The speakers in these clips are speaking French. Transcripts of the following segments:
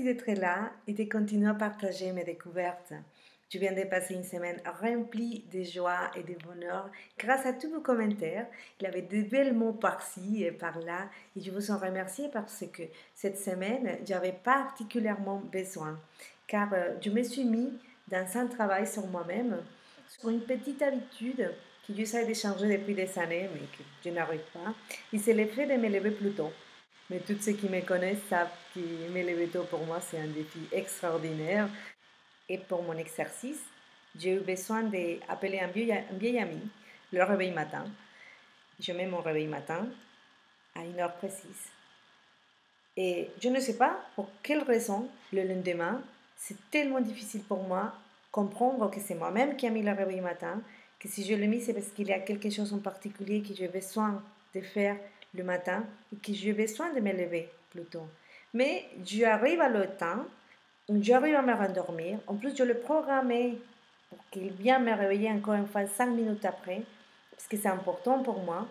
merci d'être là et de continuer à partager mes découvertes. Je viens de passer une semaine remplie de joie et de bonheur grâce à tous vos commentaires. Il y avait de belles mots par-ci et par-là et je vous en remercie parce que cette semaine, j'avais particulièrement besoin car je me suis mis dans un travail sur moi-même, sur une petite habitude que j'essaie de changer depuis des années mais que je n'arrive pas. Et c'est le fait de me lever plus tôt. Mais tous ceux qui me connaissent savent que me lever tôt pour moi c'est un défi extraordinaire. Et pour mon exercice, j'ai eu besoin d'appeler un vieil ami le réveil matin. Je mets mon réveil matin à une heure précise. Et je ne sais pas pour quelle raison le lendemain, c'est tellement difficile pour moi comprendre que c'est moi-même qui a mis le réveil matin, que si je l'ai mis, c'est parce qu'il y a quelque chose en particulier que j'ai besoin de faire le matin et que j'ai besoin de me lever plus tôt. Mais j'arrive à le temps, j'arrive à me rendormir. En plus, je le programmais pour qu'il vienne me réveiller encore une fois 5 minutes après, parce que c'est important pour moi.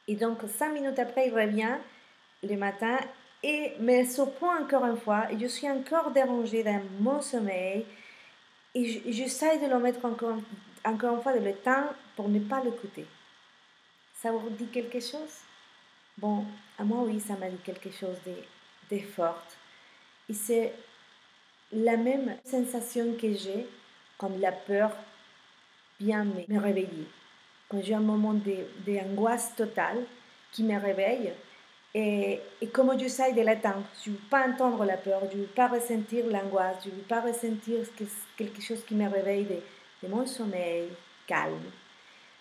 Et donc, 5 minutes après, il revient le matin et me surprend encore une fois. Et je suis encore dérangée dans mon sommeil. Et j'essaie de le mettre encore une fois de le temps pour ne pas l'écouter. Ça vous dit quelque chose? Bon, à moi, oui, ça m'a dit quelque chose de fort. Et c'est la même sensation que j'ai quand la peur vient me réveiller. Quand j'ai un moment d'angoisse totale qui me réveille et comment j'essaie de l'attendre. Je ne veux pas entendre la peur, je ne veux pas ressentir l'angoisse, je ne veux pas ressentir quelque chose qui me réveille de mon sommeil calme.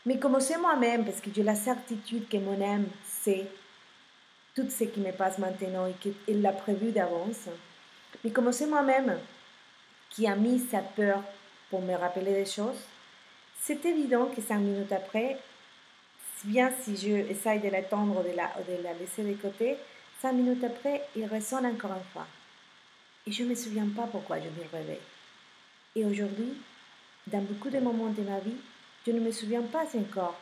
Mais comme c'est moi-même, parce que j'ai la certitude que mon âme sait tout ce qui me passe maintenant et qu'elle l'a prévu d'avance. Mais comme c'est moi-même qui a mis sa peur pour me rappeler des choses, c'est évident que 5 minutes après, bien si je essaye de l'attendre, de la laisser de côté, 5 minutes après, il résonne encore une fois. Et je ne me souviens pas pourquoi je me réveille. Et aujourd'hui, dans beaucoup de moments de ma vie, je ne me souviens pas encore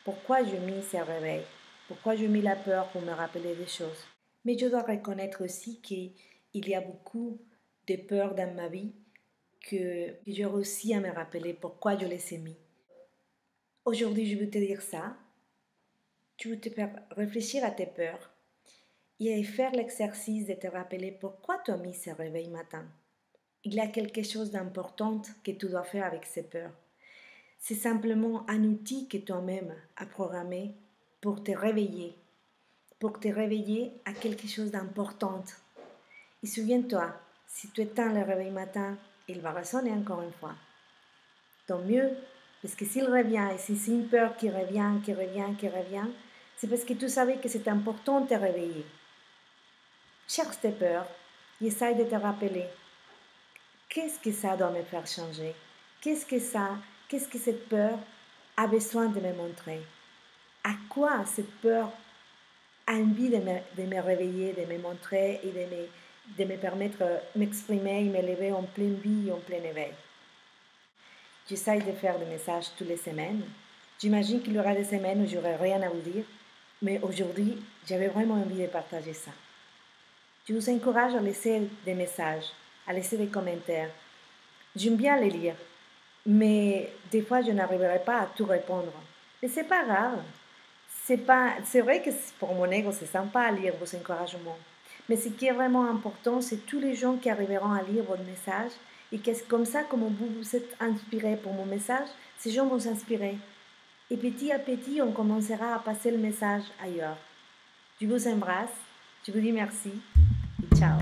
pourquoi je mis ce réveil, pourquoi je mis la peur pour me rappeler des choses. Mais je dois reconnaître aussi qu'il y a beaucoup de peurs dans ma vie que j'ai réussi à me rappeler pourquoi je les ai mis. Aujourd'hui, je veux te dire ça. Tu veux te faire réfléchir à tes peurs et faire l'exercice de te rappeler pourquoi tu as mis ce réveil matin. Il y a quelque chose d'important que tu dois faire avec ces peurs. C'est simplement un outil que toi-même as programmé pour te réveiller à quelque chose d'important. Et souviens-toi, si tu éteins le réveil matin, il va résonner encore une fois. Tant mieux, parce que s'il revient, et si c'est une peur qui revient, c'est parce que tu savais que c'est important de te réveiller. Cherche tes peurs et essaye de te rappeler. Qu'est-ce que ça doit me faire changer? Qu'est-ce que cette peur a besoin de me montrer? À quoi cette peur a envie de me réveiller, de me montrer et de me permettre de m'exprimer et me lever en pleine vie et en plein éveil? J'essaye de faire des messages toutes les semaines. J'imagine qu'il y aura des semaines où j'aurai rien à vous dire, mais aujourd'hui, j'avais vraiment envie de partager ça. Je vous encourage à laisser des messages, à laisser des commentaires. J'aime bien les lire, mais des fois, je n'arriverai pas à tout répondre. Mais c'est pas grave. C'est vrai que pour mon ego, c'est sympa à lire vos encouragements. Mais ce qui est vraiment important, c'est tous les gens qui arriveront à lire votre message et que comme ça, comme vous vous êtes inspiré pour mon message, ces gens vont s'inspirer. Et petit à petit, on commencera à passer le message ailleurs. Je vous embrasse, je vous dis merci et ciao.